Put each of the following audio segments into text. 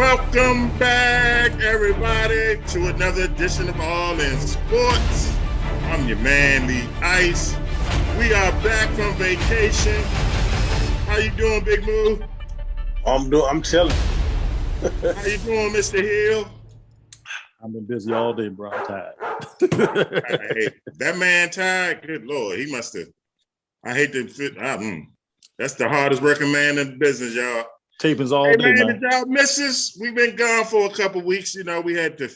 Welcome back, everybody, to another edition of All In Sports. I'm your man, Lee Ice. We are back from vacation. How you doing, Big Move? I'm chilling. How you doing, Mr. Hill? I've been busy all day, bro. I'm tired. Hey, that man tired? Good Lord, he must have. I hate to fit. That's the hardest working man in the business, y'all. Tapings all Hey, day, man. Did y'all miss us? We've been gone for a couple weeks. You know, we had to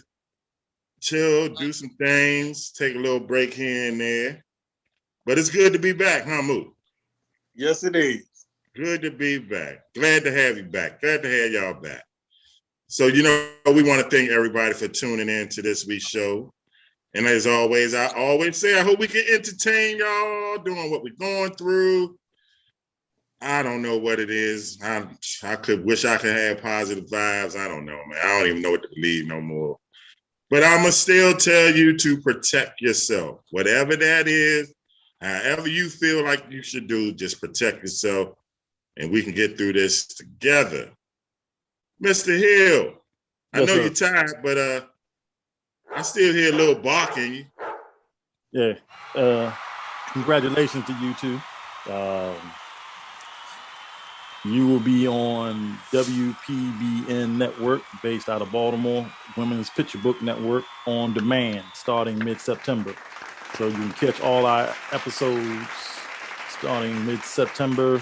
chill, do some things, take a little break here and there. But it's good to be back, huh, Moo? Yes, it is. Good to be back. Glad to have you back. Glad to have y'all back. So, you know, we want to thank everybody for tuning in to this week's show. And as always, I always say, I hope we can entertain y'all doing what we're going through. I don't know what it is. I could wish I could have positive vibes. I don't know, man. I don't even know what to believe no more. But I'm going to still tell you to protect yourself. Whatever that is, however you feel like you should do, just protect yourself. And we can get through this together. Mr. Hill, I know you're tired, but I still hear a little bark in you. Yeah. Congratulations to you too. You will be on WPBN Network, based out of Baltimore, Women's Picture Book Network, on demand starting mid-September. So you can catch all our episodes starting mid-September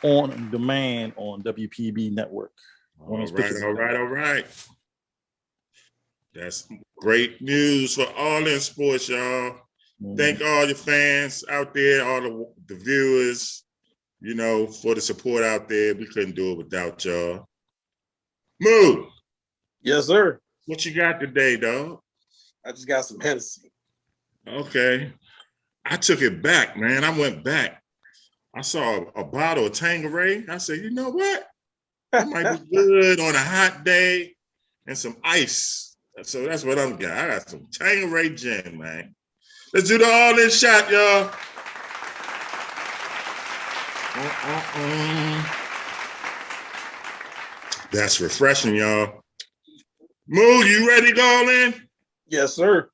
on demand on WPB Network. All right. That's great news for All In Sports, y'all. Mm-hmm. Thank all your fans out there, all the viewers, you know, for the support out there. We couldn't do it without y'all. Moo. Yes, sir. What you got today, dog? I just got some Hennessy. Okay. I took it back, man. I went back. I saw a bottle of Tanqueray. I said, you know what? That might be good on a hot day and some ice. So that's what I'm got. I got some Tanqueray gin, man. Let's do the All In shot, y'all. That's refreshing, y'all. Moo, you ready to go all in? Yes, sir.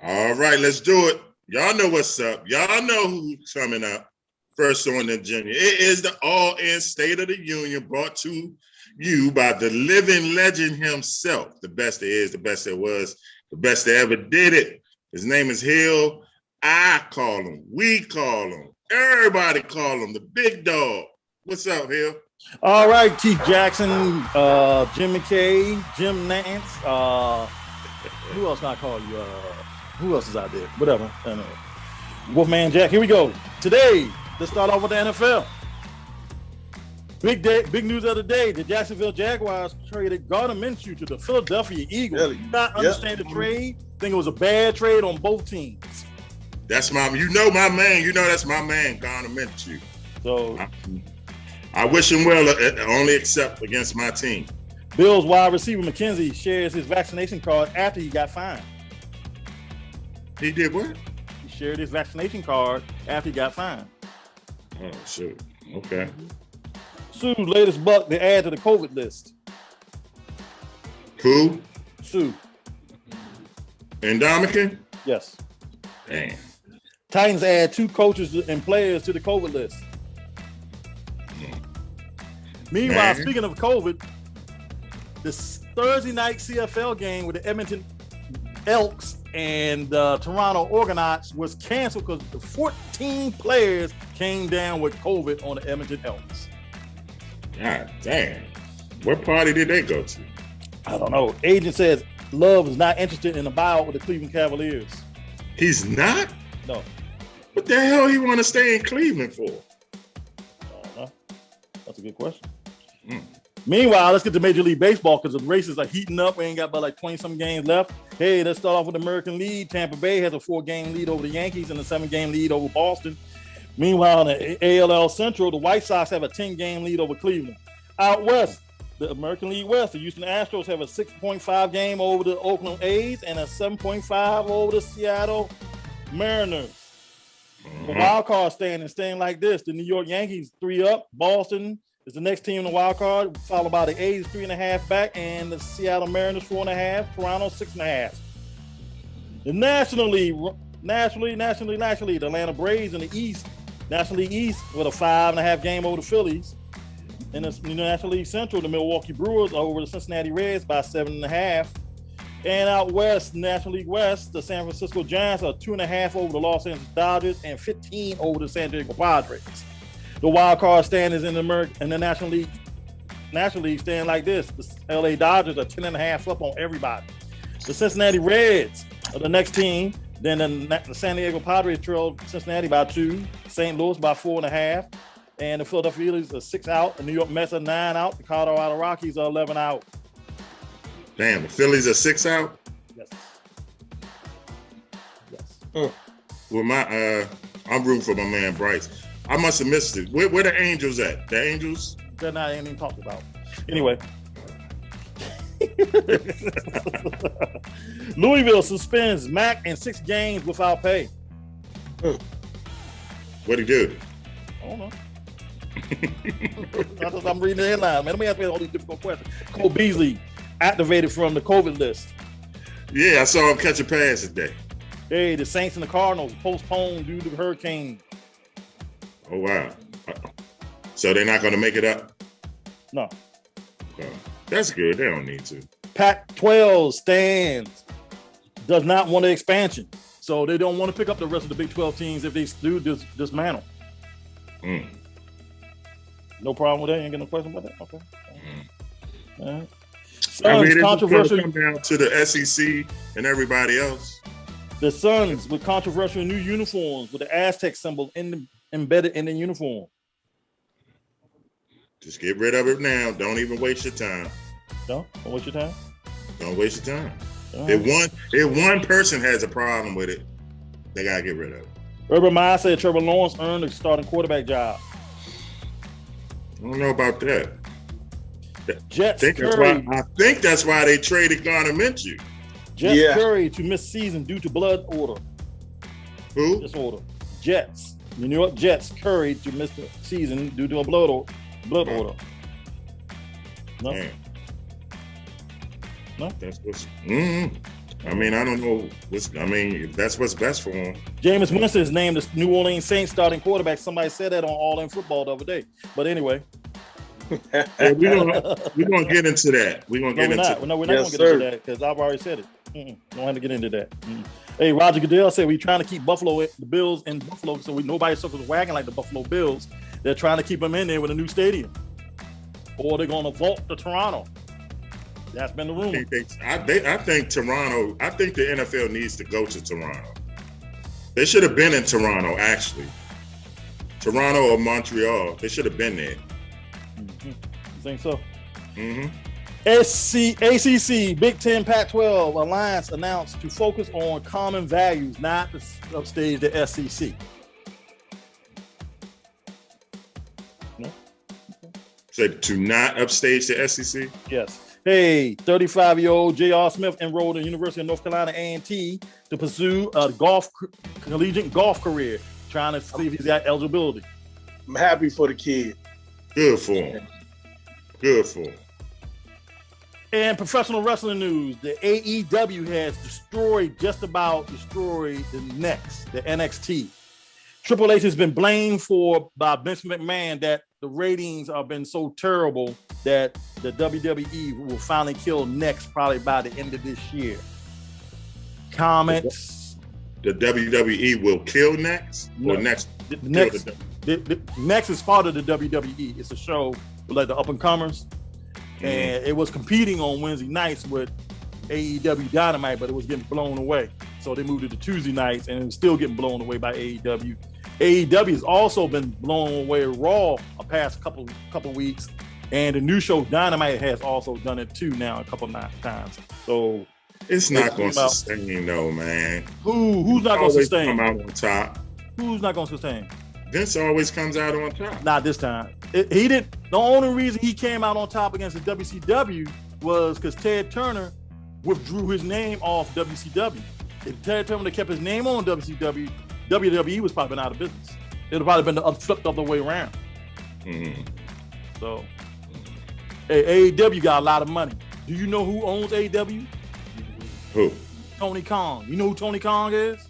All right, let's do it. Y'all know what's up. Y'all know who's coming up first on the agenda. It is the All In State of the Union, brought to you by the living legend himself. The best there is, the best there was, the best that ever did it. His name is Hill. I call him. We call him. Everybody call him the big dog. What's up, Hill? All right, Keith Jackson, Jim McKay, Jim Nance. Who else can I call you? Who else is out there? Whatever. Wolfman Jack. Here we go. Today, let's start off with the NFL. Big news of the day. The Jacksonville Jaguars traded Gardner Minshew to the Philadelphia Eagles. Really? You not understand the trade? Think it was a bad trade on both teams. That's my man. You know that's my man, Gardner Minshew. So I wish him well, only except against my team. Bills wide receiver McKenzie shares his vaccination card after he got fined. He did what? He shared his vaccination card after he got fined. Oh, shoot. Okay. Sue's latest buck to add to the COVID list. Who? Sue. Ndamukong? Yes. Damn. Titans add 2 coaches and players to the COVID list. Meanwhile, speaking of COVID, this Thursday night CFL game with the Edmonton Elks and Toronto Argonauts was canceled because 14 players came down with COVID on the Edmonton Elks. God damn. What party did they go to? I don't know. Agent says Love is not interested in a buyout with the Cleveland Cavaliers. He's not? No. What the hell he want to stay in Cleveland for? I don't know. That's a good question. Meanwhile, let's get to Major League Baseball because the races are heating up. We ain't got but like 20-some games left. Hey, let's start off with the American League. Tampa Bay has a 4-game lead over the Yankees and a 7-game lead over Boston. Meanwhile, in the ALL Central, the White Sox have a 10-game lead over Cleveland. Out west, the American League West, the Houston Astros have a 6.5 game over the Oakland A's and a 7.5 over the Seattle Mariners. The wild card staying like this. The New York Yankees 3 up, Boston is the next team in the wild card, followed by the A's 3.5 back, and the Seattle Mariners 4.5, Toronto 6.5. The National League, the Atlanta Braves in the East, National League East with a 5.5 game over the Phillies. In the National League Central, the Milwaukee Brewers are over the Cincinnati Reds by 7.5. And out west, National League West, the San Francisco Giants are 2.5 over the Los Angeles Dodgers and 15 over the San Diego Padres. The wild card standings in the National League stand like this. The LA Dodgers are 10.5 up on everybody. The Cincinnati Reds are the next team. Then the San Diego Padres trail Cincinnati by 2, St. Louis by 4.5, and the Philadelphia Phillies are 6 out. The New York Mets are 9 out. The Colorado Rockies are 11 out. Damn, the Phillies are 6 out. Yes. Well, I'm rooting for my man Bryce. I must have missed it. Where the Angels at? The Angels? They're not even talked about. Anyway. Louisville suspends Mack in 6 games without pay. What'd he do? I don't know. I'm reading the headline, man. Let me ask you all these difficult questions. Cole Beasley activated from the COVID list. Yeah, I saw him catch a pass today. Hey, the Saints and the Cardinals postponed due to the hurricane. Oh, wow. So they're not going to make it up? No. Oh, that's good. They don't need to. Pac-12 stands, does not want an expansion. So they don't want to pick up the rest of the Big 12 teams if they do dismantle. No problem with that? You ain't got no question about that? Okay. All right. Suns controversial. Come down to the SEC and everybody else. The Suns with controversial new uniforms with the Aztec symbol embedded in the uniform. Just get rid of it now. Don't even waste your time. Don't waste your time. Don't waste your time. If one person has a problem with it, they gotta get rid of it. Urban Meyer said Trevor Lawrence earned a starting quarterback job. I don't know about that. Jets I Curry. I think that's why they traded Garner Minshew. Jets Curry to miss season due to blood order. Who? Disorder. Jets. The New York Jets Curry to miss the season due to a blood order. No. Man. No. That's what's. I mean, I don't know. If that's what's best for him. Jameis Winston is named the New Orleans Saints starting quarterback. Somebody said that on All In Football the other day. But anyway. We're gonna get into that. We're not going to get into that because I've already said it. Don't have to get into that. Hey, Roger Goodell said we're trying to keep the Bills in Buffalo so nobody circles wagging like the Buffalo Bills. They're trying to keep them in there with a new stadium. Or they're going to vault to Toronto. That's been the rumor. I think Toronto, I think the NFL needs to go to Toronto. They should have been in Toronto, actually. Toronto or Montreal. They should have been there. You think so? ACC, Big Ten, Pac-12 Alliance announced to focus on common values, not to upstage the SEC. No? So to not upstage the SEC? Yes. Hey, 35-year-old J.R. Smith enrolled in the University of North Carolina A&T to pursue a collegiate golf career, trying to see if he's got eligibility. I'm happy for the kid. Good for him. Good for him. And professional wrestling news, the AEW has just about destroyed the NXT. Triple H has been blamed by Vince McMahon that the ratings have been so terrible that the WWE will finally kill Next probably by the end of this year. Comments? The WWE will kill Next? No. Or Next? Next is part of the WWE. It's a show with like the up-and-comers. And it was competing on Wednesday nights with AEW Dynamite, but it was getting blown away. So they moved it to Tuesday nights, and it was still getting blown away by AEW. AEW has also been blown away Raw the past couple weeks, and the new show Dynamite has also done it too now a couple times. So it's not going to sustain, though, man. Who's not going to sustain? Come out on top. Who's not going to sustain? Vince always comes out on top. Not this time. He didn't. The only reason he came out on top against the WCW was because Ted Turner withdrew his name off WCW. If Ted Turner kept his name on WCW, WWE was probably been out of business. It would have probably been flipped the other way around. So, hey, AEW got a lot of money. Do you know who owns AEW? Who? Tony Khan. You know who Tony Khan is?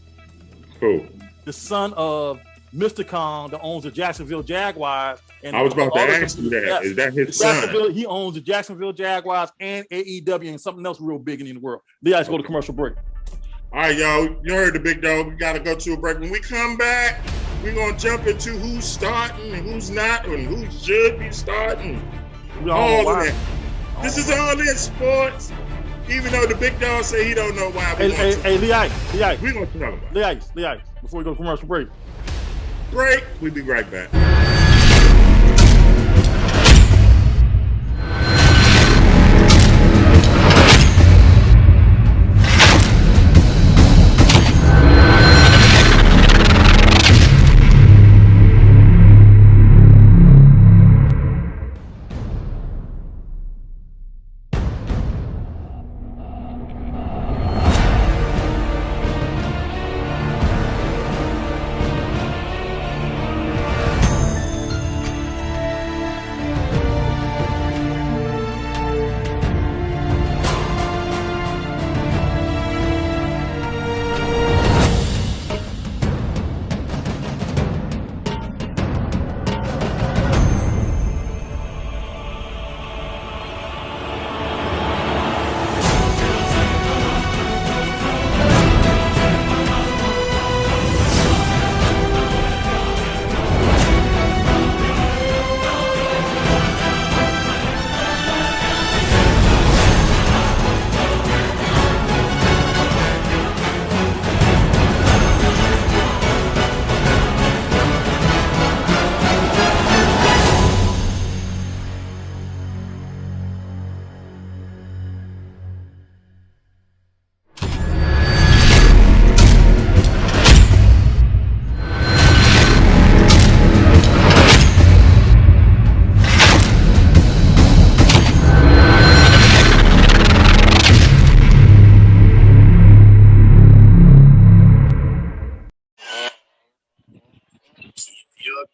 Who? The son of Mr. Khan that owns the Jacksonville Jaguars. And I was about to ask you that. Yes. Is that his son? He owns the Jacksonville Jaguars and AEW and something else real big in the world. Let's go to commercial break. All right, y'all. You heard the big dog. We got to go to a break. When we come back, we're going to jump into who's starting and who's not and who should be starting. All of that. This is All In Sports. Even though the big dog say he don't know why. Hey, Lee Ice. We're going to tell him about it. Lee Ice. Before we go to commercial break. We'll be right back.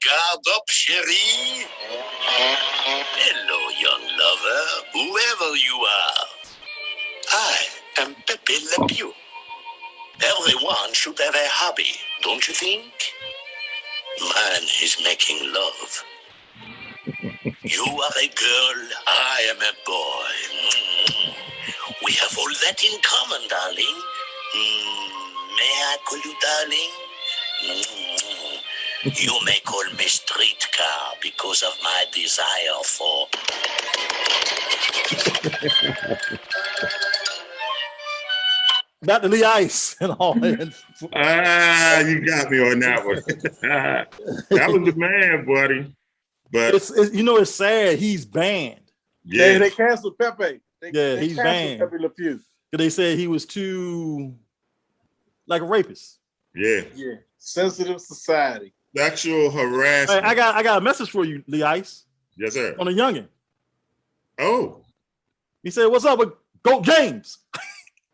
Guard up, chérie. Hello, young lover, whoever you are. I am Pepe Le Pew. Everyone should have a hobby, don't you think? Mine is making love. You are a girl, I am a boy. We have all that in common, darling. May I call you darling? You may call me streetcar because of my desire for... Dr. Lee Ice and all that. You got me on that one. That was the man, buddy. But it's it's sad. He's banned. yeah, They canceled Pepe. They He's banned. Pepe Le Pew. Because they said he was too like a rapist. yeah. Sensitive society. Sexual Hey, harassment. I got a message for you, Lee Ice, Yes, sir. on a youngin. Oh, He said, "What's up with Goat James?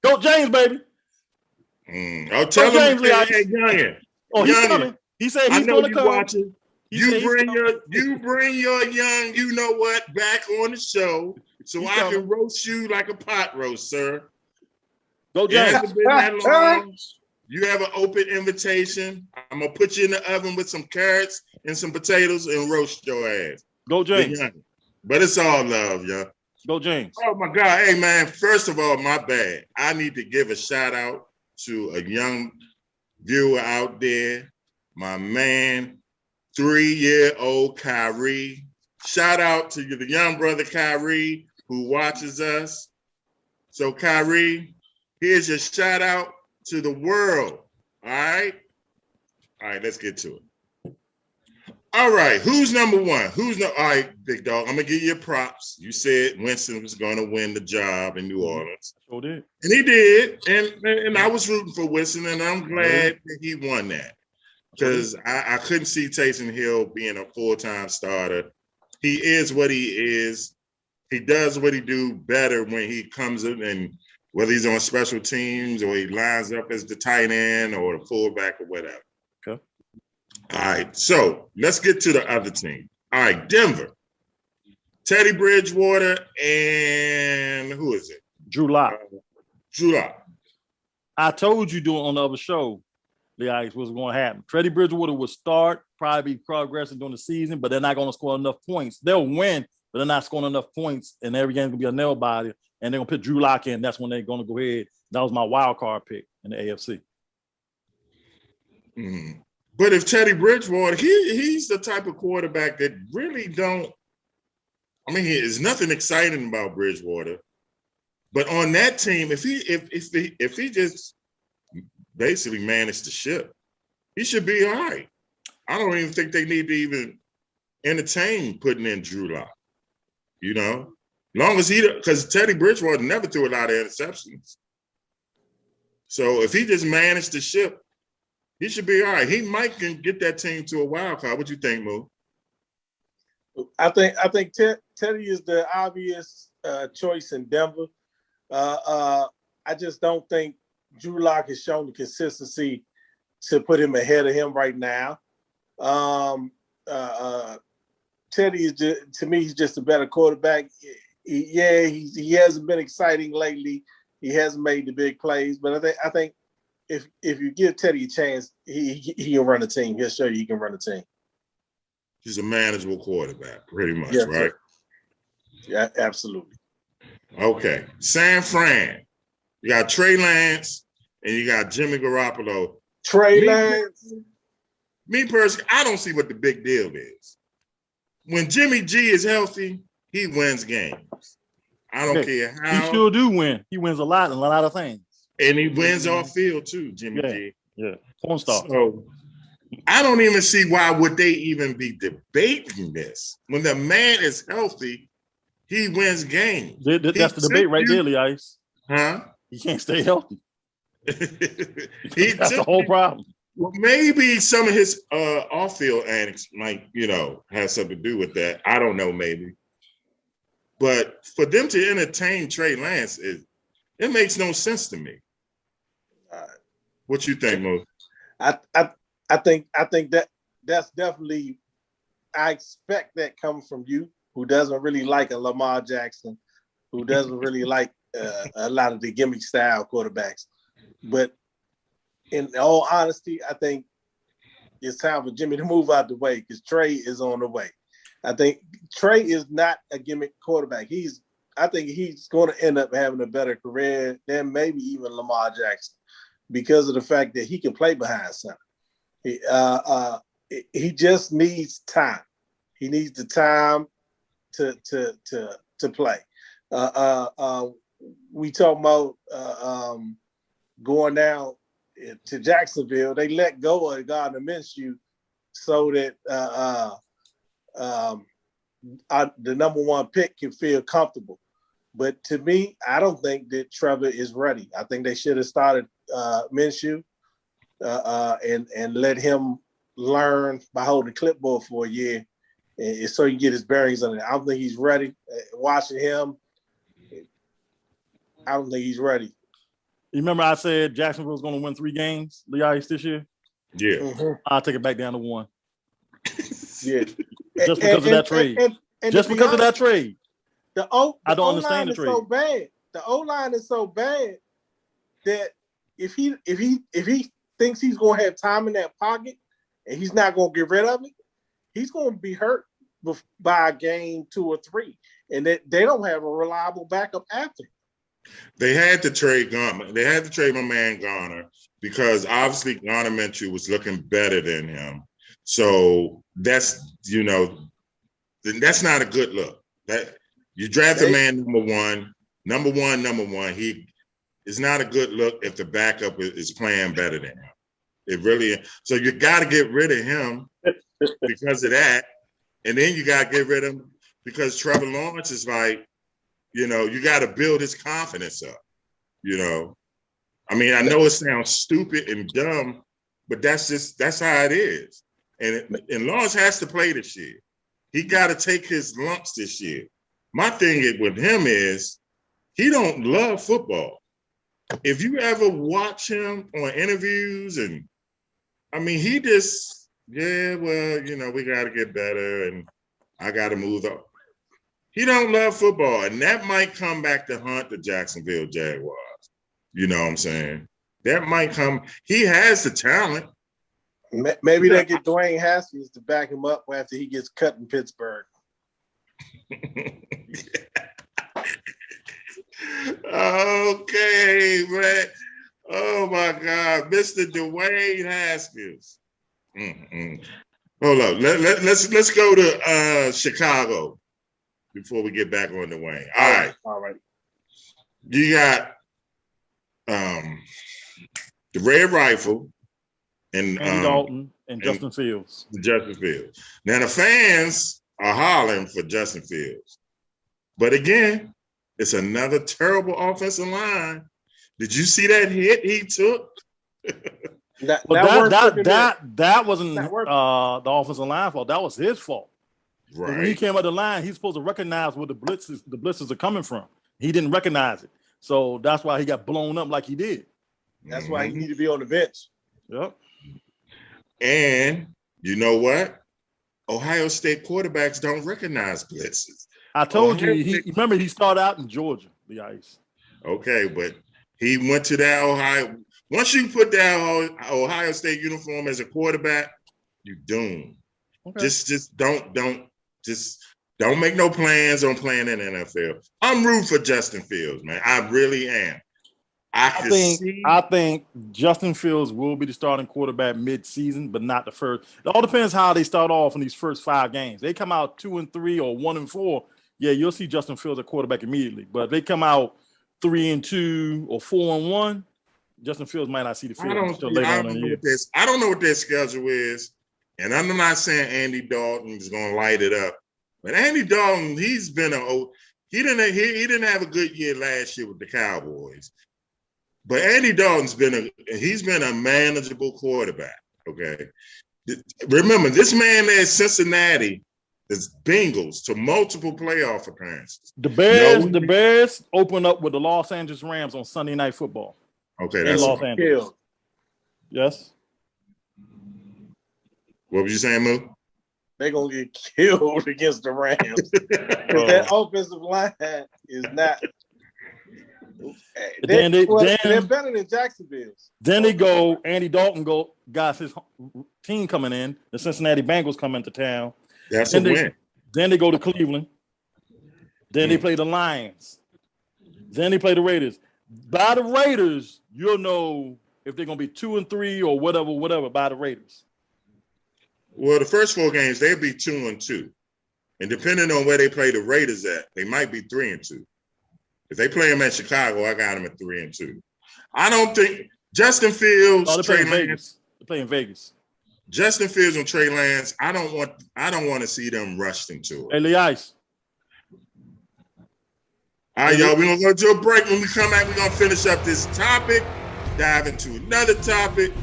Goat James, baby." I'll tell him. James Lee Ice. Hey, youngin. Oh, he's Youngin. coming. He said I he's know going to you come. watching. He You said he's bring coming. your young, you know what, back on the show, so He's I coming. can roast you like a pot roast, sir. Goat It James. hasn't been that long. You have an open invitation. I'm gonna put you in the oven with some carrots and some potatoes and roast your ass. Goat James. Young. But it's all love, y'all. Goat James. Oh my God. Hey man, first of all, my bad. I need to give a shout out to a young viewer out there, my man, 3-year-old Kyrie. Shout out to the young brother Kyrie who watches us. So Kyrie, here's your shout out to the world. All right. All right, let's get to it. All right, who's number one? All right, big dog. I'm gonna give you props. You said Winston was gonna win the job in New Orleans. Sure did. And he did. And I was rooting for Winston, and I'm glad that he won that. Because I couldn't see Taysom Hill being a full-time starter. He is what he is. He does what he do better when he comes in, and whether he's on special teams or he lines up as the tight end or the fullback or whatever. Okay. All right, so let's get to the other team. All right, Denver. Teddy Bridgewater and who is it? Drew Lock. Drew Lock. I told you doing on the other show, the ice was going to happen. Teddy Bridgewater will start, probably be progressing during the season, but they're not going to score enough points. They'll win, but they're not scoring enough points, and every game's going to be a nail biter, and they're going to put Drew Lock in. That's when they're going to go ahead. That was my wild card pick in the AFC. Mm-hmm. But if Teddy Bridgewater, he's the type of quarterback that really don't. I mean, there's nothing exciting about Bridgewater, but on that team, if he just basically managed the ship, he should be all right. I don't even think they need to even entertain putting in Drew Lock. You know, long as because Teddy Bridgewater never threw a lot of interceptions. So if he just managed the ship, he should be all right. He might can get that team to a wild card. What you think, Mo? I think Teddy is the obvious choice in Denver. I just don't think Drew Lock has shown the consistency to put him ahead of him right now. Teddy is just, to me, he's just a better quarterback. He hasn't been exciting lately. He hasn't made the big plays, but I think if you give Teddy a chance, he can run a team. He'll show you he can run a team. He's a manageable quarterback, pretty much, yes, right? Sir. Yeah, absolutely. Okay. San Fran. You got Trey Lance and you got Jimmy Garoppolo. Trey Lance. Me personally, I don't see what the big deal is. When Jimmy G is healthy, he wins games. I don't care how. He sure do win. He wins a lot of things. And he wins off field too, Jimmy G. Yeah, porn star. So I don't even see why would they even be debating this. When the man is healthy, he wins games. That's the debate right there, Lee Ice. Huh? He can't stay healthy. That's the whole problem. Well, maybe some of his off-field antics might, have something to do with that. I don't know, maybe. But for them to entertain Trey Lance, it makes no sense to me. What you think, Mo? I think that's definitely. I expect that coming from you, who doesn't really like a Lamar Jackson, who doesn't really like a lot of the gimmick style quarterbacks. But in all honesty, I think it's time for Jimmy to move out the way because Trey is on the way. I think Trey is not a gimmick quarterback. I think he's going to end up having a better career than maybe even Lamar Jackson because of the fact that he can play behind center. He just needs time. He needs the time to play. We talk about going down to Jacksonville. They let go of Gardner Minshew so that the number one pick can feel comfortable. But to me, I don't think that Trevor is ready. I think they should have started Minshew and let him learn by holding the clipboard for a year, and so he can get his bearings on it. I don't think he's ready. Watching him, I don't think he's ready. You remember I said Jacksonville's going to win 3 games, Lee Ice, this year? Yeah. Mm-hmm. I'll take it back down to 1. Yeah. Just because of that trade. Just because of that trade. I don't understand the trade. So bad. The O-line is so bad that if he thinks he's going to have time in that pocket and he's not going to get rid of it, he's going to be hurt by game 2 or 3, and they don't have a reliable backup after. They had to trade Garner. They had to trade my man Garner because obviously Garner Minshew was looking better than him. So that's that's not a good look. That you draft a man number one. He is not a good look if the backup is playing better than him. It really is. So you got to get rid of him because of that, and then you got to get rid of him because Trevor Lawrence is like, you got to build his confidence up. I mean, I know it sounds stupid and dumb, but that's how it is. And Lawrence has to play this year. He got to take his lumps this year. My thing with him is he don't love football. If you ever watch him on interviews, and I mean, he just, we got to get better, and I got to move up. He don't love football, and that might come back to haunt the Jacksonville Jaguars. You know what I'm saying? That might come. He has the talent. Maybe they get Dwayne Haskins to back him up after he gets cut in Pittsburgh. Okay, man. Oh my God, Mr. Dwayne Haskins. Hold up. Let's go to Chicago before we get back on Dwayne. All right. You got the Red Rifle and Andy Dalton and Justin Fields. Justin Fields. Now the fans are hollering for Justin Fields, but again, it's another terrible offensive line. Did you see that hit he took? That wasn't the offensive line fault. That was his fault. Right. When he came up the line, he's supposed to recognize where the blitzes are coming from. He didn't recognize it, so that's why he got blown up like he did. That's why he needed to be on the bench. Yep. And you know what? Ohio State quarterbacks don't recognize blitzes. I told you. Remember he started out in Georgia, the ice. Okay, but he went to that Ohio. Once you put that Ohio State uniform as a quarterback, you're doomed. Okay. Just don't make no plans on playing in the NFL. I'm rooting for Justin Fields, man. I really am. I think Justin Fields will be the starting quarterback mid-season, but not the first. It all depends how they start off in these first 5 games. They come out 2-3 or 1-4. Yeah, you'll see Justin Fields a quarterback immediately. But if they come out 3-2 or 4-1, Justin Fields might not see the field until later on in the year. I don't know what their schedule is, and I'm not saying Andy Dalton is going to light it up. But Andy Dalton, he didn't have a good year last year with the Cowboys. But Andy Dalton's been a manageable quarterback. Okay, remember this man led Cincinnati, the Bengals, to multiple playoff appearances. The Bears opened up with the Los Angeles Rams on Sunday Night Football. Okay, that's Los Angeles. Yes. What was you saying, Moo? They're gonna get killed against the Rams. That offensive line is not. They're better than Jacksonville's. Then Andy Dalton got his team coming in. The Cincinnati Bengals come into town. That's a win. Then they go to Cleveland. Then they play the Lions. Then they play the Raiders. By the Raiders, you'll know if they're going to be 2-3 or whatever by the Raiders. Well, the first 4 games, they'll be 2-2. And depending on where they play the Raiders at, they might be 3-2. If they play them at Chicago, I got them at 3-2. I don't think Justin Fields, Trey Lance. They play in Vegas. Justin Fields and Trey Lance, I don't want to see them rushed into it. Hey, Lee Ice. All right, y'all, we're going to go to a break. When we come back, we're going to finish up this topic, dive into another topic.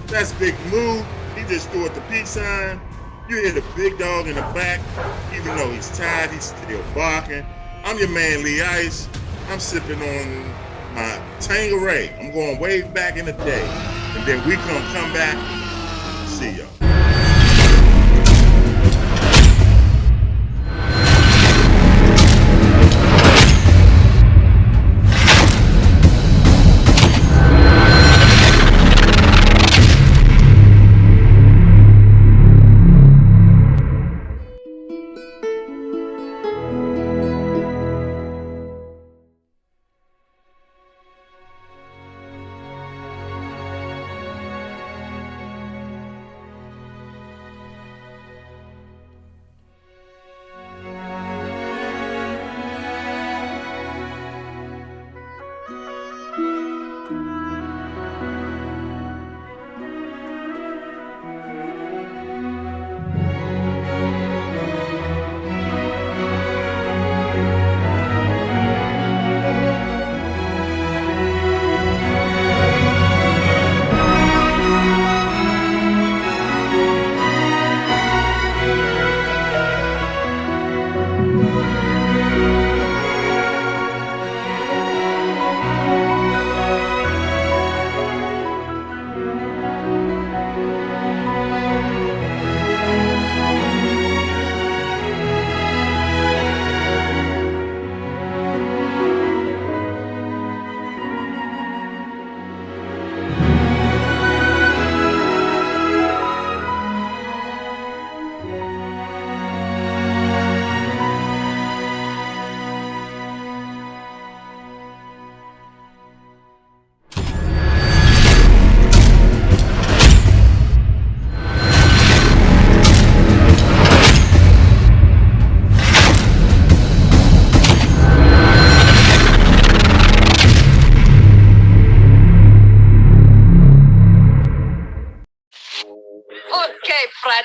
That's Big Moo. He just threw at the peace sign. You hear the big dog in the back. Even though he's tired, he's still barking. I'm your man, Lee Ice. I'm sipping on my Tanqueray. I'm going way back in the day. And then we come back. See y'all.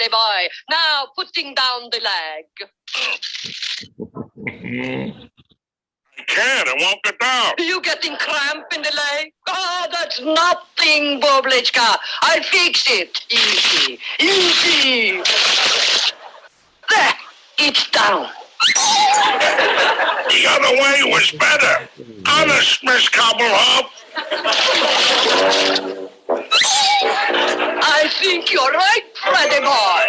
Freddy boy. Now putting down the leg. I can't. I won't get down. You getting cramp in the leg? Oh, that's nothing, Boblechka. I'll fix it. Easy. Easy. There. It's down. The other way was better. Honest, Miss Cobblehoff. I think you're right, Freddy boy.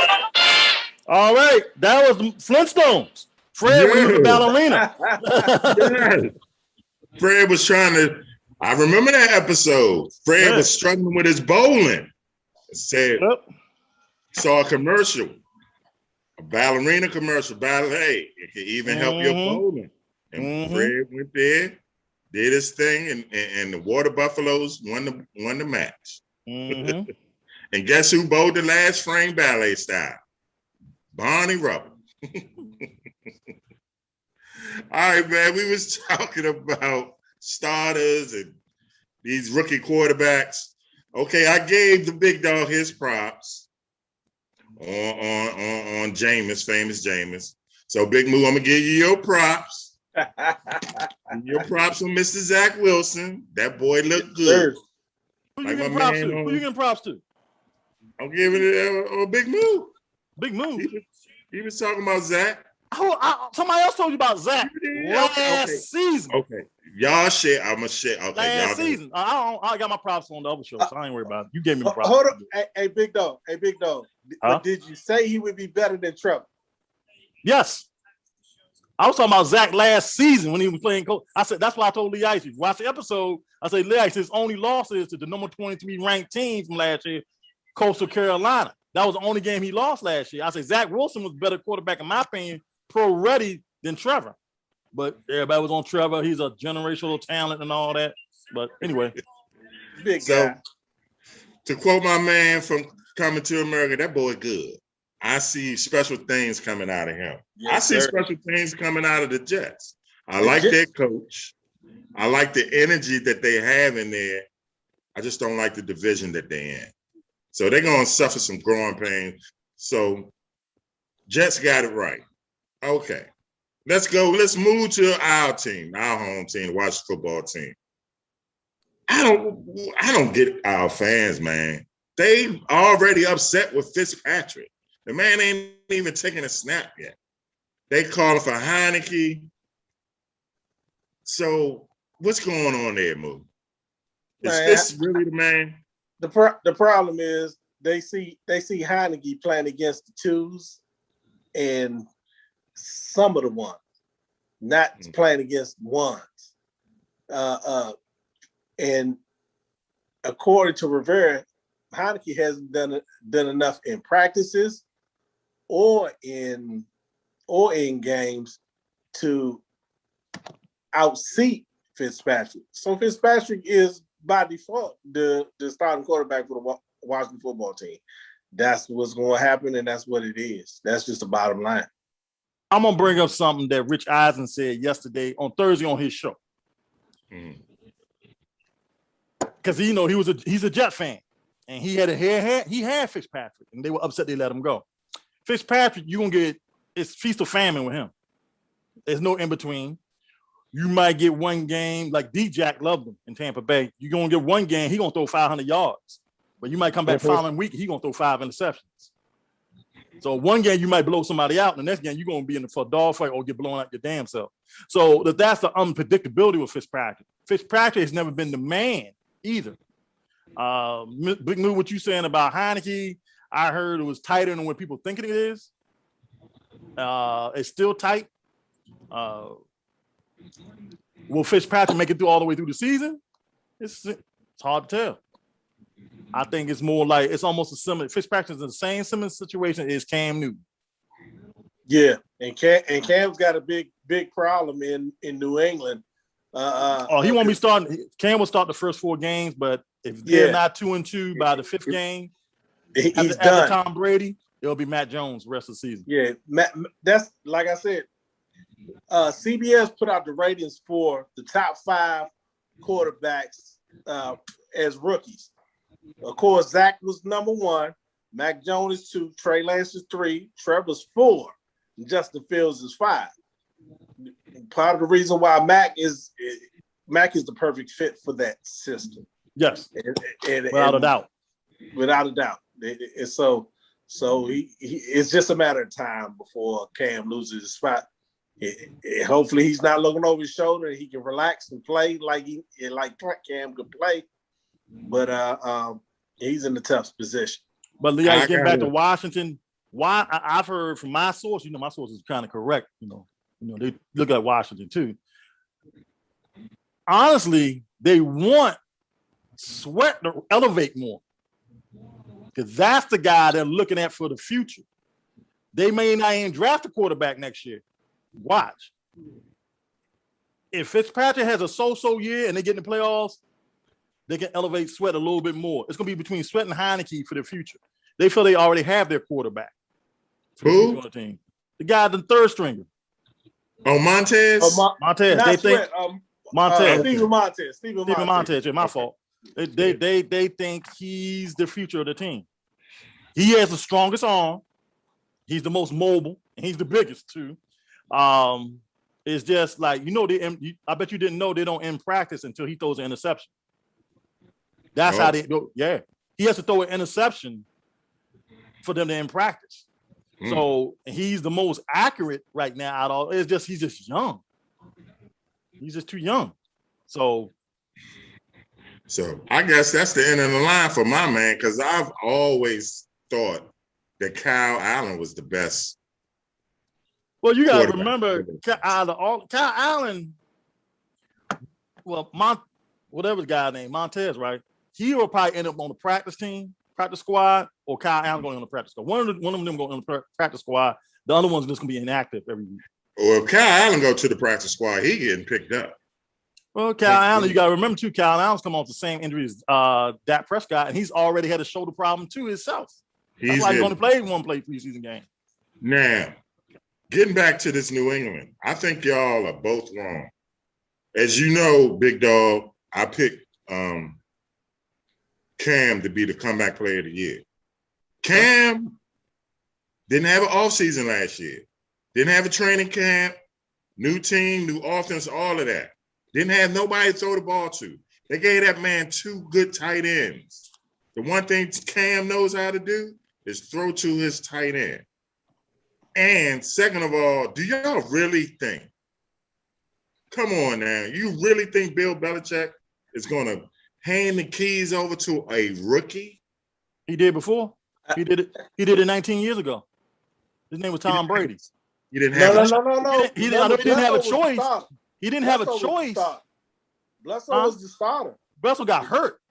All right, that was the Flintstones. Fred when he was a ballerina. Yes. Fred was trying to. I remember that episode. Fred was struggling with his bowling. Said, saw a commercial, a ballerina commercial. Ballet, it can even help your bowling. And Fred went there, did his thing, and the Water Buffaloes won the match. And guess who bowled the last frame ballet style? Barney Rubble. All right, man. We was talking about starters and these rookie quarterbacks. Okay, I gave the big dog his props on Jameis, famous Jameis. So, Big Moo, I'm gonna give you your props. Your props on Mr. Zach Wilson. That boy looked good. Who you getting props to? Who you getting props to? I'm giving it a Big Moo. Big Moo. He was talking about Zach. Somebody else told you about Zach last season. Okay, y'all share. I'm gonna share. Okay, last season. I got my props on the other show, so I ain't worried about it. You gave me the props. Hold on, hey, Big Dog. Hey, Big Dog. But did you say he would be better than Trevor? Yes. I was talking about Zach last season when he was playing coach. I said, that's why I told Lee Ice. Watch the episode. I said, Lee Ice, his only loss is to the number 23 ranked team from last year, Coastal Carolina. That was the only game he lost last year. I said, Zach Wilson was a better quarterback, in my opinion, pro-ready than Trevor. But everybody was on Trevor. He's a generational talent and all that. But anyway. Big guy. To quote my man from Coming to America, that boy good. I see special things coming out of him. Yes, I see special things coming out of the Jets. I like their coach. I like the energy that they have in there. I just don't like the division that they're in. So they're going to suffer some growing pains. So Jets got it right. Okay. Let's go. Let's move to our team, our home team, Washington football team. I don't get our fans, man. They already upset with Fitzpatrick. The man ain't even taking a snap yet. They calling for Heineke. So what's going on there, Moo? Is this really the man? The problem is they see Heineke playing against the twos and some of the ones, not playing against ones. And according to Rivera, Heineke hasn't done enough in practices or in games to outseat Fitzpatrick. So Fitzpatrick is by default the starting quarterback for the Washington football team. That's what's going to happen, and that's what it is. That's just the bottom line. I'm gonna bring up something that Rich Eisen said yesterday on Thursday on his show. Because he's a Jet fan, and he had Fitzpatrick, and they were upset they let him go. Fitzpatrick, it's feast or famine with him. There's no in between. You might get one game like D-Jack loved him in Tampa Bay. You're gonna get one game, he gonna throw 500 yards, but you might come back following week, he gonna throw 5 interceptions. So one game you might blow somebody out, and the next game you're gonna be in the dog fight or get blown out your damn self. So that's the unpredictability with Fitzpatrick. Fitzpatrick has never been the man either. Big Moo, what you saying about Heineke? I heard it was tighter than what people think it is. It's still tight. Will Fitzpatrick make it through all the way through the season? It's hard to tell. I think it's more like it's almost a similar. Fitzpatrick's in the same similar situation as Cam Newton. Yeah, and Cam's got a big problem in New England. He won't be starting. Cam will start the first 4 games, but if they're not 2-2 by the 5th game, he's done. Tom Brady, it'll be Matt Jones the rest of the season. Yeah, that's like I said. CBS put out the ratings for the top 5 quarterbacks as rookies. Of course, Zach was number 1. Mac Jones is 2, Trey Lance is 3, Trevor's 4, and Justin Fields is 5. Part of the reason why Mac is the perfect fit for that system. Yes, And without a doubt. Without a doubt. And so he it's just a matter of time before Cam loses his spot. Hopefully he's not looking over his shoulder and he can relax and play like Cam could play. But he's in a tough position. But Leah, getting back to Washington, I've heard from my source, my source is kind of correct. They look at Washington too. Honestly, they want Sweat to elevate more because that's the guy they're looking at for the future. They may not even draft a quarterback next year. Watch. If Fitzpatrick has a so-so year and they get in the playoffs, they can elevate Sweat a little bit more. It's going to be between Sweat and Heineke for the future. They feel they already have their quarterback. Who? The guy, the third stringer. Oh, Montez? Montez. They think Montez. Steven Montez. Steven Montez. Yeah, my fault. They think he's the future of the team. He has the strongest arm. He's the most mobile. And he's the biggest too. It's just like I bet you didn't know they don't end practice until he throws an interception. That's how they go. Yeah, he has to throw an interception for them to end practice. So he's the most accurate right now out of all. He's just young. He's just too young. So I guess that's the end of the line for my man, because I've always thought that Kyle Allen was the best. Well, you got to remember, Kyle Allen, whatever the guy named, Montez, right? He will probably end up on the practice squad, or Kyle Allen going on the practice squad. One of them going on the practice squad. The other one's just going to be inactive every week. Well, if Kyle Allen go to the practice squad, he getting picked up. Well, Kyle Allen, you got to remember too, Kyle Allen's come off the same injury as Dak Prescott, and he's already had a shoulder problem too himself. That's why he's going to play one preseason game. Now, getting back to this New England, I think y'all are both wrong. As you know, Big Dog, I picked Cam to be the comeback player of the year. Cam didn't have an offseason last year. Didn't have a training camp, new team, new offense, all of that. Didn't have nobody to throw the ball to. They gave that man 2 good tight ends. The one thing Cam knows how to do is throw to his tight end. And second of all, do y'all really think, come on now, you really think Bill Belichick is going to hand the keys over to a rookie? He did before. He did it 19 years ago. His name was Tom Brady. You didn't have no. He didn't have a choice. He didn't have a choice. Bledsoe was the starter. Bledsoe got hurt.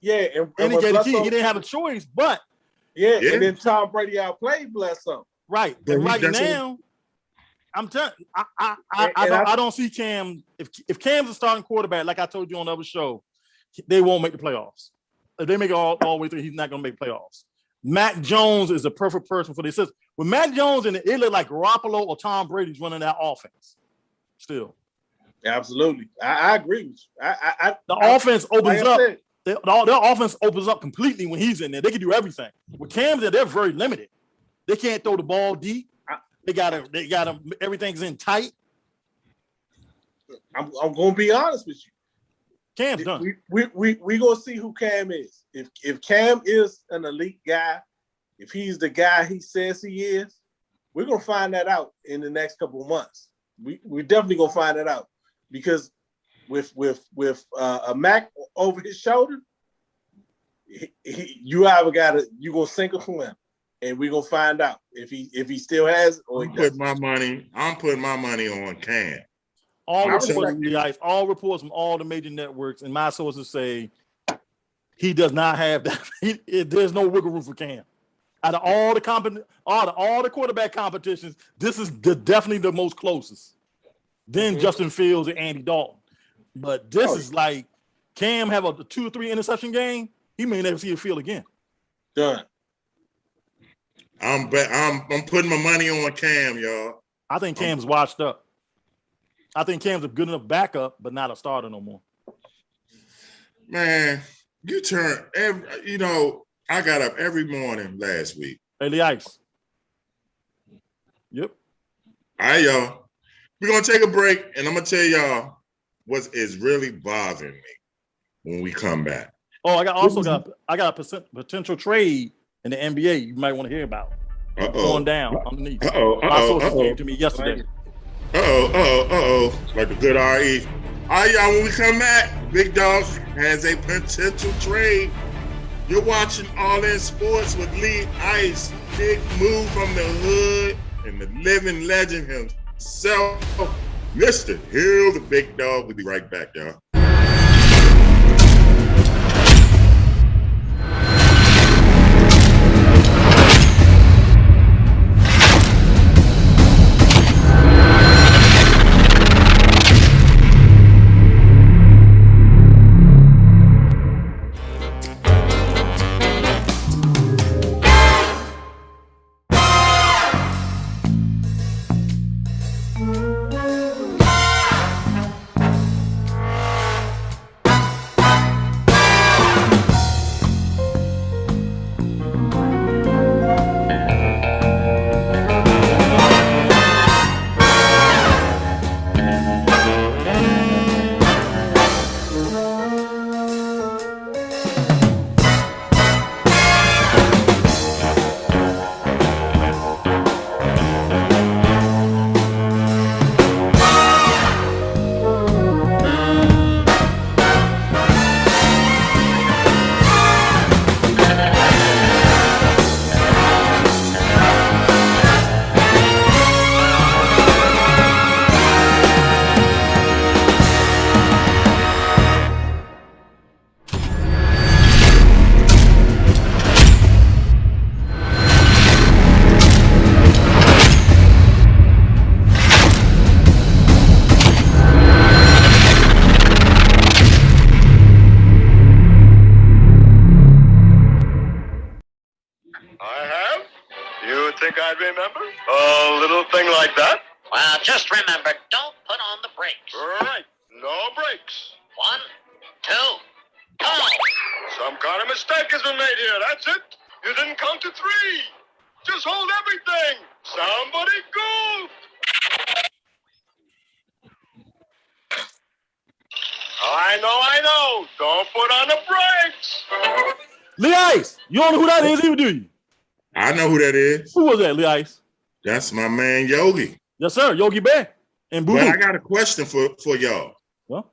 Yeah, and he gave the key. He didn't have a choice, but yeah, and then Tom Brady outplayed Bledsoe. Right. And right now, I'm telling you, I don't see Cam. If Cam's a starting quarterback, like I told you on the other show, they won't make the playoffs. If they make it all the way through, he's not going to make playoffs. Mac Jones is the perfect person for this system. With Mac Jones in it, it looked like Garoppolo or Tom Brady's running that offense. Still. Absolutely. I agree with you. The offense opens up. Their offense opens up completely when he's in there. They can do everything. With Cam there, they're very limited. They can't throw the ball deep. They gotta everything's in tight. I'm gonna be honest with you. Cam's done. We gonna see who Cam is. If Cam is an elite guy, if he's the guy he says he is, we're gonna find that out in the next couple of months. We're definitely gonna find that out, because with a Mac over his shoulder, you gonna sink or swim, and we're gonna find out if he still has it or he doesn't. I'm putting my money on Cam. All reports from all the major networks and my sources say he does not have that. There's no wiggle room for Cam. Out of all the quarterback competitions, this is definitely the most closest. Then Justin Fields and Andy Dalton. But this is like Cam have a 2 or 3 interception game. He may never see a field again. Done. I'm putting my money on Cam, y'all. I think Cam's washed up. I think Cam's a good enough backup, but not a starter no more. Man, I got up every morning last week. Hey, Lee Ice. Yep. All right, y'all. We're gonna take a break, and I'm gonna tell y'all what is really bothering me when we come back. Oh, I got a potential trade in the NBA you might want to hear about. Going down underneath. My sources came to me yesterday. Like the good RE. All right, y'all, when we come back, Big Dog has a potential trade. You're watching All In Sports with Lee Ice, big move from the hood, and the living legend himself, Mr. Hill, the Big Dog. We'll be right back, y'all. I'd remember? A little thing like that? Well, just remember, don't put on the brakes. Right. No brakes. 1, 2, go! Some kind of mistake has been made here. That's it. You didn't count to 3. Just hold everything. Somebody go! I know. Don't put on the brakes. Lee Ice, you don't know who that is either, do you? I know who that is. Who was that, Lee Ice? That's my man Yogi. Yes, sir. Yogi Bear and Boo. But I got a question for y'all. Well,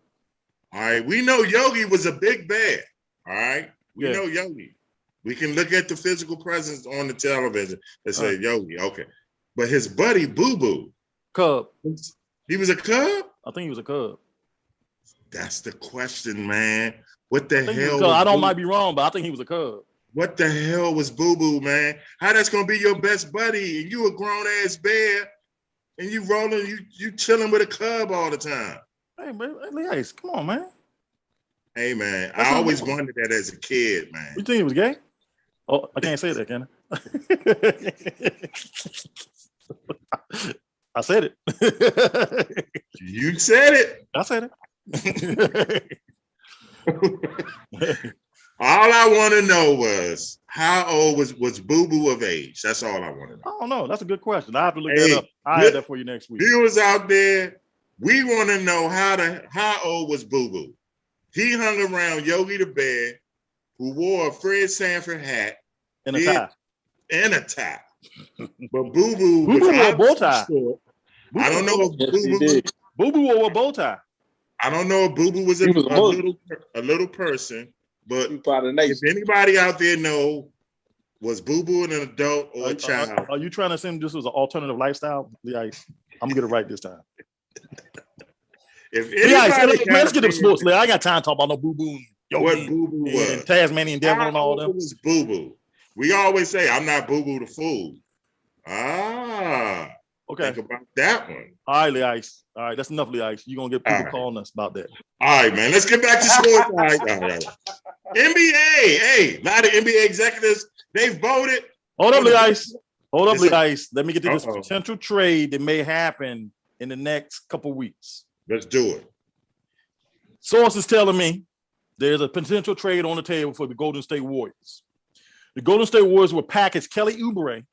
all right, we know Yogi was a big bear. All right, we know Yogi. We can look at the physical presence on the television and say Yogi, okay. But his buddy Boo Boo, Cub. He was a Cub? I think he was a Cub. That's the question, man. What the hell? I don't might be wrong, but I think he was a Cub. What the hell was Boo Boo, man? How that's gonna be your best buddy and you a grown ass bear and you rolling, you chilling with a Cub all the time? Hey, man, Lee Ice, come on, man. Hey, man, I always wondered that as a kid, man. You think he was gay? Oh, I can't say that, can I? I said it. You said it. I said it. All I want to know was how old was Boo Boo of age? That's all I want to know. I don't know. That's a good question. I have to look that up. I'll have that for you next week. Viewers out there, we want to know how old was Boo Boo. He hung around Yogi the Bear, who wore a Fred Sanford hat and a tie. And a tie. But Boo Boo wore a bow tie. I don't know if Boo Boo wore a bow tie. I don't know if Boo Boo was a little person, but if anybody out there know, was Boo Boo an adult or a child? Are you trying to say this was an alternative lifestyle? Yeah, I'm gonna get it right this time. If anybody let's get them sports. I ain't got time to talk about no Boo Boo. What Boo Boo was? Tasmanian Devil and all them. Was Boo Boo? We always say, "I'm not Boo Boo the fool." Okay. Think about that one. All right, Lee Ice. All right, that's enough, Lee Ice. You're gonna get people calling us about that. All right, man. Let's get back to sports. All right. NBA. Hey, a lot of NBA executives, they voted. Hold up, Lee Ice. Lee Ice. Let me get to this potential trade that may happen in the next couple weeks. Let's do it. Sources telling me there's a potential trade on the table for the Golden State Warriors. The Golden State Warriors will package Kelly Oubre.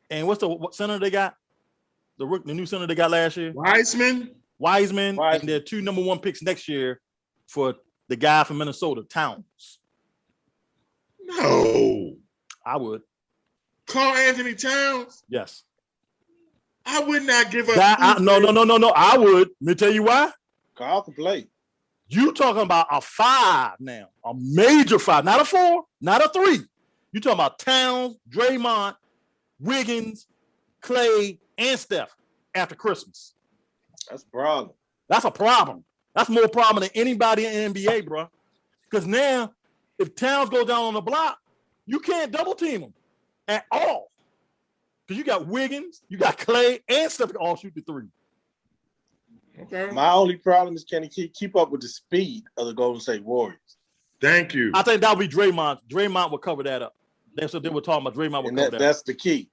And what center they got? The new center they got last year? Wiseman. And their 2 number 1 picks next year for the guy from Minnesota, Towns. No. I would. Karl Anthony Towns. Yes. I would not give up. No. I would. Let me tell you why. Karl can play. You talking about a 5 now, a major 5, not a 4, not a 3. You talking about Towns, Draymond, Wiggins, Clay, and Steph after Christmas. That's a problem. That's a problem. That's more problem than anybody in the NBA, bro. Because now, if Towns goes down on the block, you can't double team him at all. Because you got Wiggins, you got Clay, and Steph can all shoot the 3. Okay. My only problem is can he keep up with the speed of the Golden State Warriors? Thank you. I think that would be Draymond. Draymond will cover that up. That's what they were talking about. Draymond will cover that. That's the key.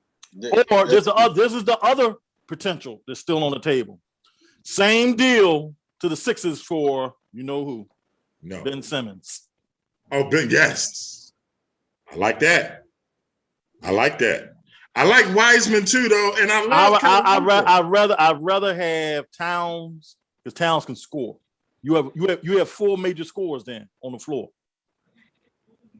Or this is the other potential that's still on the table. Same deal to the Sixers for you know who? No. Ben Simmons. Oh, Ben, yes. I like that. I like Wiseman too, though, and I'd rather have Towns because Towns can score. You have 4 major scorers then on the floor.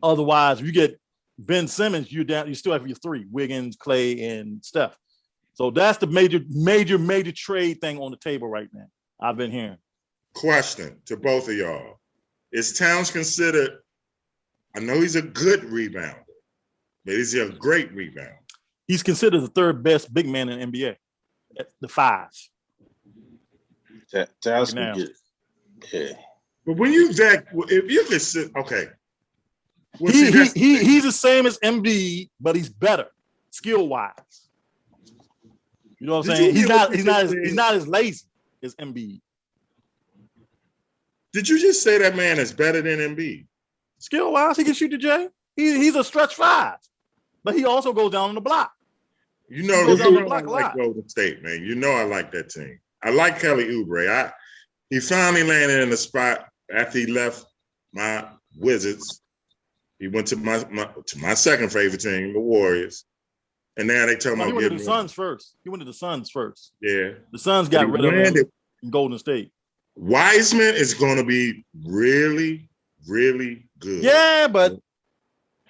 Otherwise, if you get Ben Simmons, you still have your 3, Wiggins, Clay, and Steph. So that's the major trade thing on the table right now. I've been hearing. Question to both of y'all. Is Towns considered, I know he's a good rebounder, but is he a great rebounder? He's considered the 3rd best big man in the NBA. The 5. Towns can get it. Yeah. But when if you could sit, okay. Well, he's the same as Embiid, but he's better skill wise. You know what I'm saying? He's not as lazy as Embiid. Did you just say that man is better than Embiid? Skill wise, he can shoot the J. He's a stretch 5, but he also goes down on the block. You know I like Golden State, man. You know I like that team. I like Kelly Oubre. He finally landed in the spot after he left my Wizards. He went to my second favorite team, the Warriors. And now they tell me he went to the Suns first. Yeah. The Suns got rid of him in Golden State. Wiseman is going to be really, really good. Yeah, but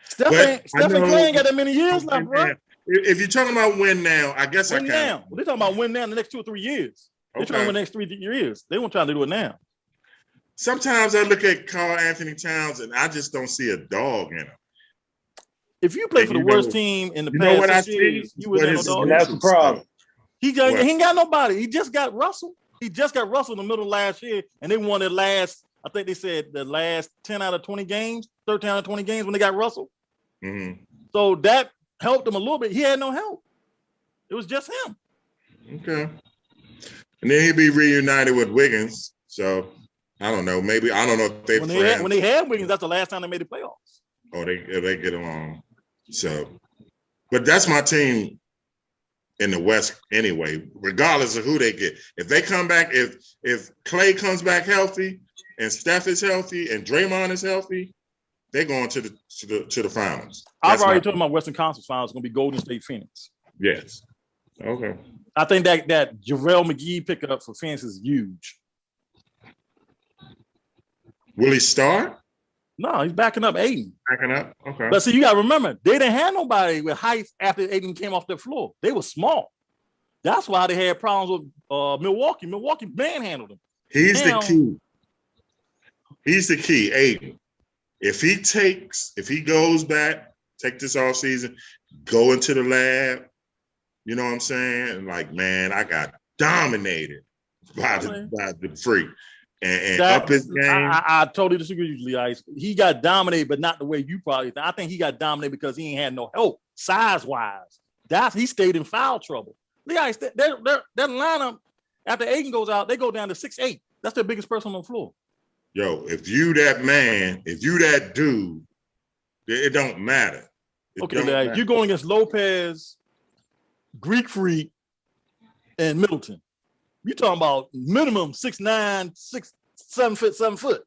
Stephen Clay ain't got that many years left, bro. If you're talking about win now, I guess win now. They're talking about win now in the next 2 or 3 years. They're trying to win the next 3 years. They won't try to do it now. Sometimes I look at Karl Anthony Towns and I just don't see a dog in him. If you play for the worst team in the past 6 years, you would have no dog. That's the problem. He ain't got nobody. He just got Russell. He just got Russell in the middle of last year, and they won I think they said the last 10 out of 20 games, 13 out of 20 games when they got Russell. Mm-hmm. So that helped him a little bit. He had no help. It was just him. Okay. And then he'd be reunited with Wiggins. So I don't know. Maybe I don't know if they when they had Wiggins, that's the last time they made the playoffs. Oh, they get along. So, but that's my team in the West anyway, regardless of who they get. If they come back, if Clay comes back healthy and Steph is healthy and Draymond is healthy, they're going to the finals. I've already told my Western Conference Finals is going to be Golden State Phoenix. Yes. Okay. I think that JaVale McGee pickup for Phoenix is huge. Will he start? No, he's backing up Aiden. Backing up? Okay. But see, you got to remember, they didn't have nobody with height after Aiden came off the floor. They were small. That's why they had problems with Milwaukee. Milwaukee manhandled them. He's the key. He's the key, Aiden. If he goes back, take this off season, go into the lab, you know what I'm saying? Like, man, I got dominated by the freak. And up his game. I totally disagree with you, Ice. He got dominated, but not the way you probably think. I think he got dominated because he ain't had no help size-wise. He stayed in foul trouble. Ice, that lineup, after Aiden goes out, they go down to 6'8". That's their biggest person on the floor. Yo, if you that man, if you that dude, it don't matter. You're going against Lopez, Greek Freak, and Middleton. You're talking about minimum 6'9", 7 foot.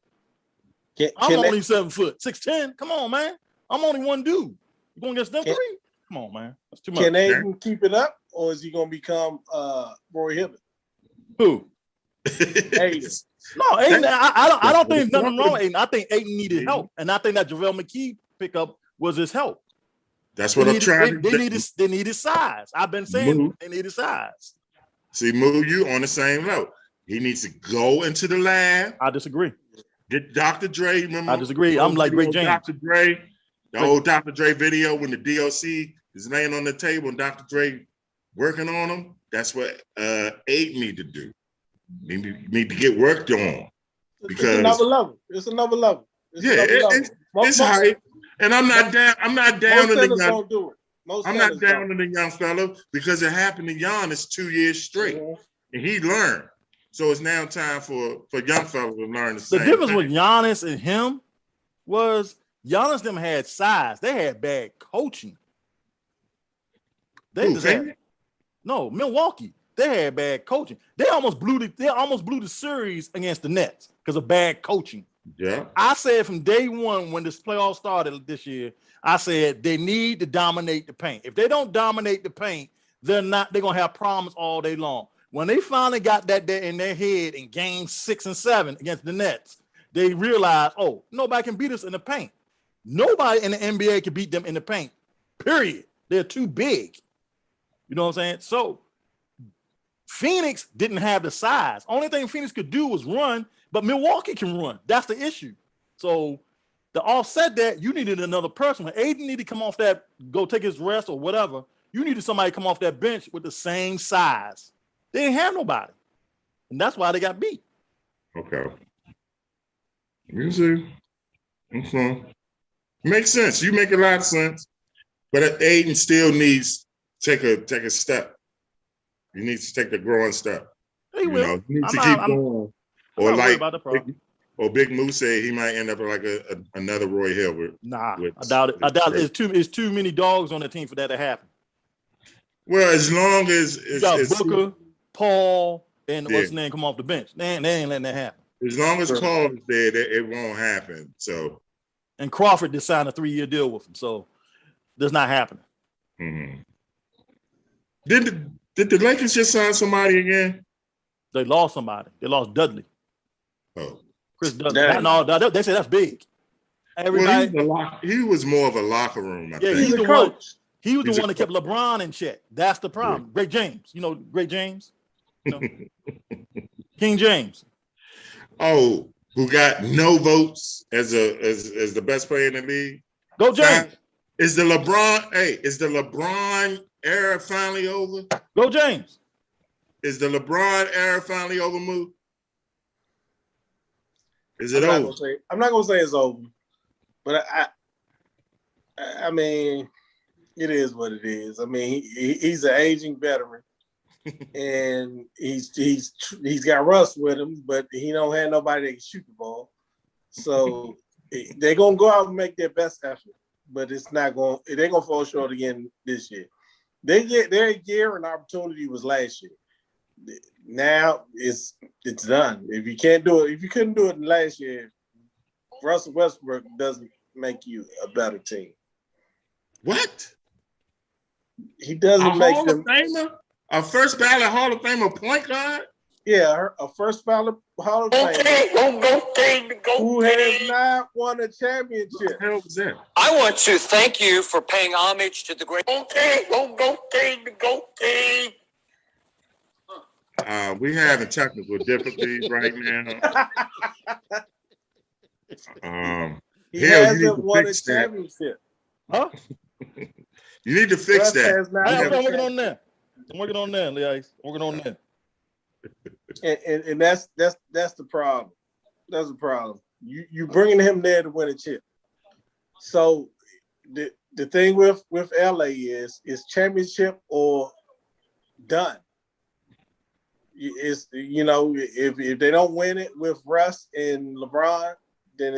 I'm only 7 foot, 6'10". Come on, man. I'm only one dude. You going against them Can- three? Come on, man. That's too much. Can Aiden keep it up, or is he gonna become Roy Hibbert? Who? Aiden. No, Aiden, I don't think That's nothing wrong with Aiden. I think Aiden needed help, and I think that JaVale McKee pickup was his help. That's what I'm trying They to they needed size. I've been saying Move. they needed size. see. Move you on the same level. He needs to go into the lab. I disagree. Get Dr. Dre. Remember? I disagree. I'm like Great James. Dr. Dre, the old Dr. Dre video when the DOC is laying on the table and Dr. Dre working on him. That's what Aiden need to do. Need to get worked on. Because it's another level. It's another level. It's hype. And I'm not down. I'm not down Most on the centers young. don't do it. Most I'm not centers down don't. on the young fella because it happened to Giannis 2 years straight, Mhm. and he learned. So it's now time for young fellas to learn the The same. difference thing. with Giannis and him was Giannis them had size. They had bad coaching. They Who, just had, Phoenix? no Milwaukee. They had bad coaching. They almost blew the series against the Nets because of bad coaching. Yeah. I said from day one when this playoff started this year, I said they need to dominate the paint. If they don't dominate the paint, they're gonna have problems all day long. When they finally got that in their head in game 6 and 7 against the Nets, they realized, oh, nobody can beat us in the paint. Nobody in the NBA can beat them in the paint. Period. They're too big. You know what I'm saying? So Phoenix didn't have the size. Only thing Phoenix could do was run, but Milwaukee can run. That's the issue. So to offset that, you needed another person. When Aiden needed to come off that, go take his rest or whatever, you needed somebody to come off that bench with the same size. They didn't have nobody. And that's why they got beat. Okay. You see. Okay. Makes sense. You make a lot of sense. But Aiden still needs to take a step. He needs to take the growing step. He will. He needs to I'm keep not- going. I'm Or not worried like, about the problem. or Big Moose said he might end up like another Roy Hibbert. Nah, with- I doubt it. I doubt with- it. It's too many dogs on the team for that to happen. Well, as long as You got Booker, Paul, and Yeah. what's his name come off the bench. They ain't letting that happen. as long as Paul is there, it won't happen. So And Crawford just signed a 3-year deal with him, so that's not happening. mhm. Did the Lakers just sign somebody again? They lost somebody. They lost Dudley, Oh, Chris Dudley. Dang. No, they say that's big. Everybody, he was more of a locker room. I Yeah, think. He's He's a the one- coach. he was He's the a one that kept LeBron in check. That's the problem. Great James, Great James, King James. Oh, who got no votes as the best player in the league? Go James. Is the LeBron era finally over? Go James. Is the LeBron era finally over, Moo? Is it I'm not over? gonna say- I'm not gonna say it's over, but I mean, it is what it is. I mean, he's an aging veteran, and he's got Russ with him, but he don't have nobody that can shoot the ball. So they're gonna go out and make their best effort, but they're gonna fall short again this year. Their year and opportunity was last year. Now it's done. If you couldn't do it last year, Russell Westbrook doesn't make you a better team. What? He A doesn't make Hall them. of Famer? A first ballot Hall of Famer point guard? Yeah, a first ballot Hall of Famer who has not won a championship. What the hell was that? I want to thank you for paying homage to the great. We having technical difficulties right now. He Hell, you need hasn't to won a fix that. championship. Huh? You need to fix Russ that. has not I'm won a working on that. I'm working on that, Leigh. I'm working on that. and that's the problem. That's the problem. You bringing him there to win a chip. So the thing with LA is championship or done. If they don't win it with Russ and LeBron, then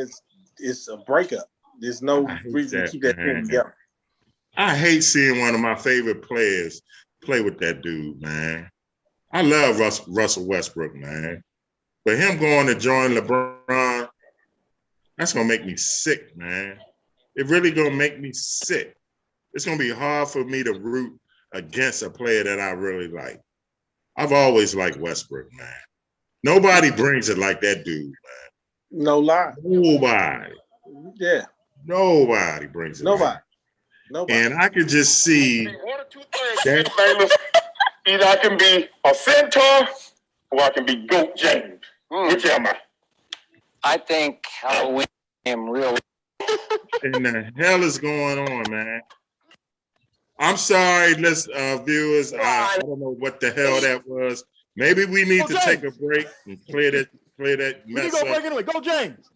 it's a breakup. There's no I hate reason that, to keep that man. team together. I hate seeing one of my favorite players play with that dude, man. I love Russell Westbrook, man. But him going to join LeBron, that's gonna make me sick, man. it really gonna make me sick. It's gonna be hard for me to root against a player that I really like. I've always liked Westbrook, man. Nobody brings it like that dude, man. No lie. Nobody. Yeah. Nobody brings it. Nobody. And I could just see One or two things, famous. Either I can be a centaur or I can be Goat James. Which am I? I think I'll win him real. and the hell is going on, man. I'm sorry, viewers. I don't know what the hell that was. Maybe we need to take a break and clear that mess go up. break anyway. Go James.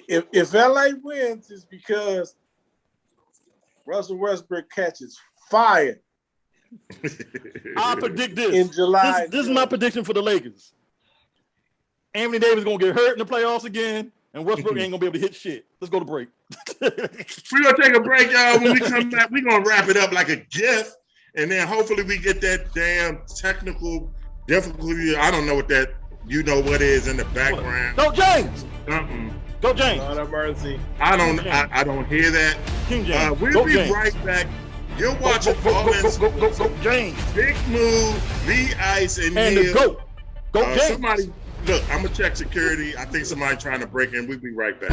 if LA wins, it's because Russell Westbrook catches fire I predict this. in July. This is my prediction for the Lakers. Anthony Davis is gonna get hurt in the playoffs again, and Westbrook ain't gonna be able to hit shit. Let's go to break. We're gonna take a break, y'all. When we come back, we're gonna wrap it up like a gift, and then hopefully we get that damn technical difficulty. I don't know what that what is in the background. Go James. Something. Go James. Lord have mercy. I don't hear that. King James. We'll go be James. right back. You're watching Go James. Big Move, The Ice, and And Neil. the GOAT. Go James. Somebody, look, I'm gonna check security. I think somebody trying to break in. We'll be right back.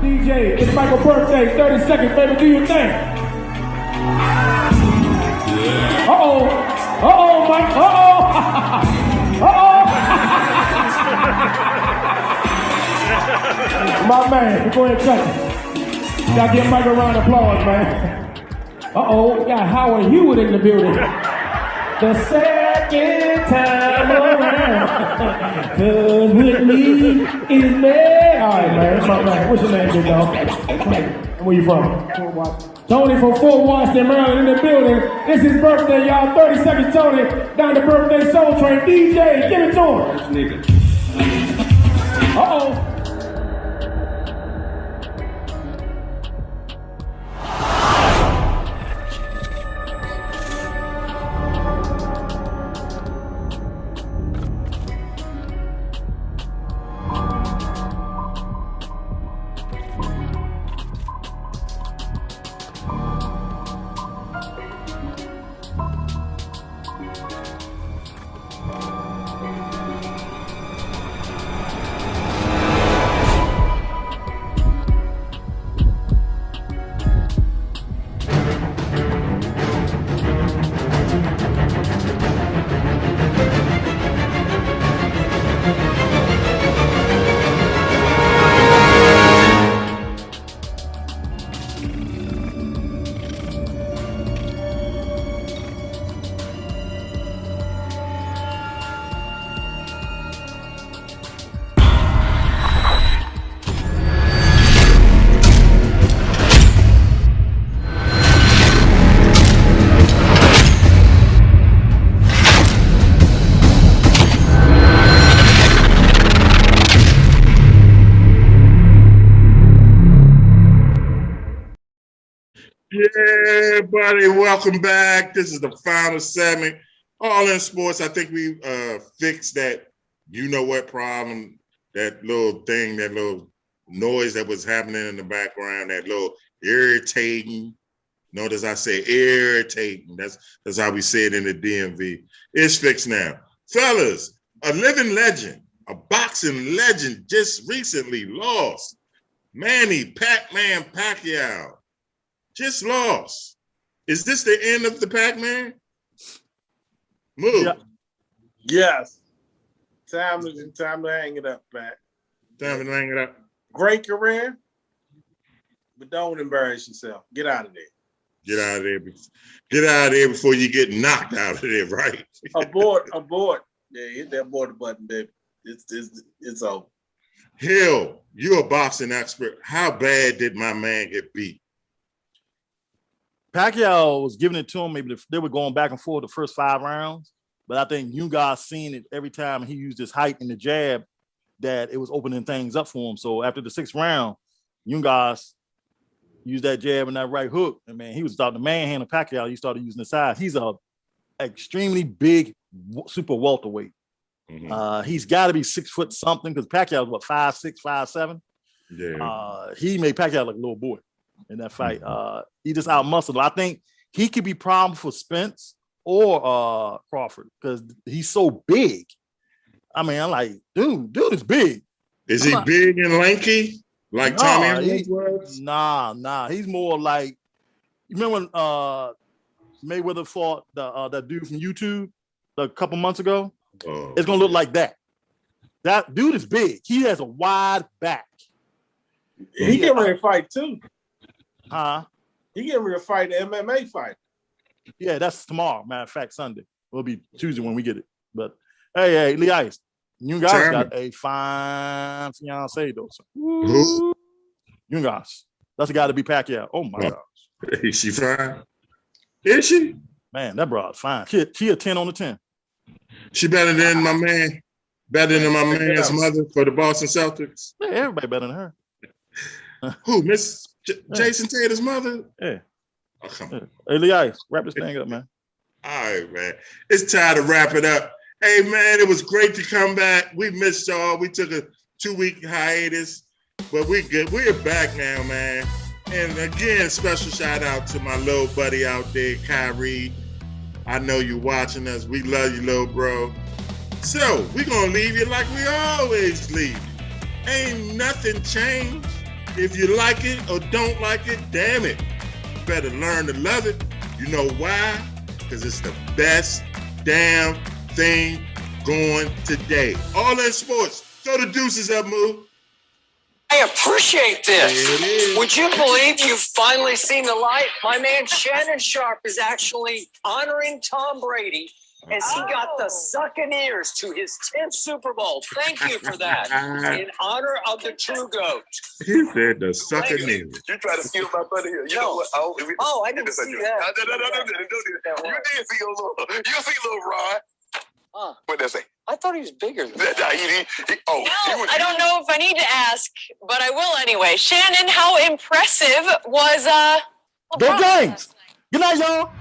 DJ, it's Michael's birthday, 30 seconds, baby, do your thing. Uh-oh, Mike, My man, go ahead and touch it. Gotta give Mike a round of applause, man. We got Howard Hewitt in the building. The second time around, 'cause with me is mad. All right, man, that's my man. What's your name, big dog? Where you from? Tony from Fort Washington, Maryland, in the building. It's his birthday, y'all. 30 seconds, Tony. Down the birthday Soul Train. DJ, give it to him. Uh-oh. Yeah, buddy, welcome back. This is the final segment. All in sports. I think we fixed that problem, that little thing, that little noise that was happening in the background, that little irritating. Notice I say irritating. That's how we say it in the DMV. It's fixed now. Fellas, a living legend, a boxing legend just recently lost. Manny Pac-Man Pacquiao just lost. Is this the end of the Pac-Man? Move. Yeah. Yes. Time to hang it up, Pat. Time to hang it up. Great career, but don't embarrass yourself. Get out of there. Get out of there. Get out of there before you get knocked out of there, right? Abort. Yeah, hit that abort button, baby. It's over. Hill, you're a boxing expert. How bad did my man get beat? Pacquiao was giving it to him. Maybe they were going back and forth the first 5 rounds. But I think you guys seen it every time he used his height in the jab that it was opening things up for him. So after the 6th round, you guys used that jab and that right hook. And man, he was starting to manhandle Pacquiao. He started using the side. He's a extremely big super welterweight. He's got to be 6 foot something because Pacquiao is what 5'6", 5'7". Yeah. He made Pacquiao like a little boy in that fight. He just out-muscled him. I think he could be problem for Spence or Crawford because he's so big. I mean, I'm like, dude is big. Is he big and lanky like Tommy Hearns was? Nah. He's more like, you remember when Mayweather fought that dude from YouTube a couple months ago? Oh. It's gonna look like that. That dude is big. He has a wide back. He getting ready to fight too. He getting ready to fight an MMA fight. Yeah, that's tomorrow. Matter of fact, Sunday. It'll be Tuesday when we get it. But hey, Lee Ice, you guys got a fine fiance though. So. Who? You guys. That's a guy to be Pacquiao. Oh my gosh. Is she fine? Is she? Man, that broad's fine. She a 10 on the 10. She better than my man. Better than my man's mother for the Boston Celtics. Yeah, everybody better than her. Who? Miss Jason Tatum's mother? Yeah. Oh, come on. Hey, Lee Ice, wrap this thing up, man. All right, man. It's time to wrap it up. Hey, man, it was great to come back. We missed y'all. We took a 2-week hiatus, but we good. We're back now, man. And again, special shout out to my little buddy out there, Kyrie. I know you're watching us. We love you, little bro. So we're going to leave you like we always leave you. Ain't nothing changed. If you like it or don't like it, damn it. You better learn to love it. You know why? Because it's the best damn thing going today. All in sports. Throw the deuces up, Moo. I appreciate this. Would you believe you've finally seen the light? My man Shannon Sharp is actually honoring Tom Brady as he got the Succaneers to his 10th Super Bowl. Thank you for that. In honor of the true GOAT. He said the Succaneers. You try to steal my money here. You know what? I didn't see that. No. You did see little Rod. What'd that say? I thought he was bigger than No, I don't know if I need to ask, but I will anyway. Shannon, how impressive was Go James. Good night, y'all.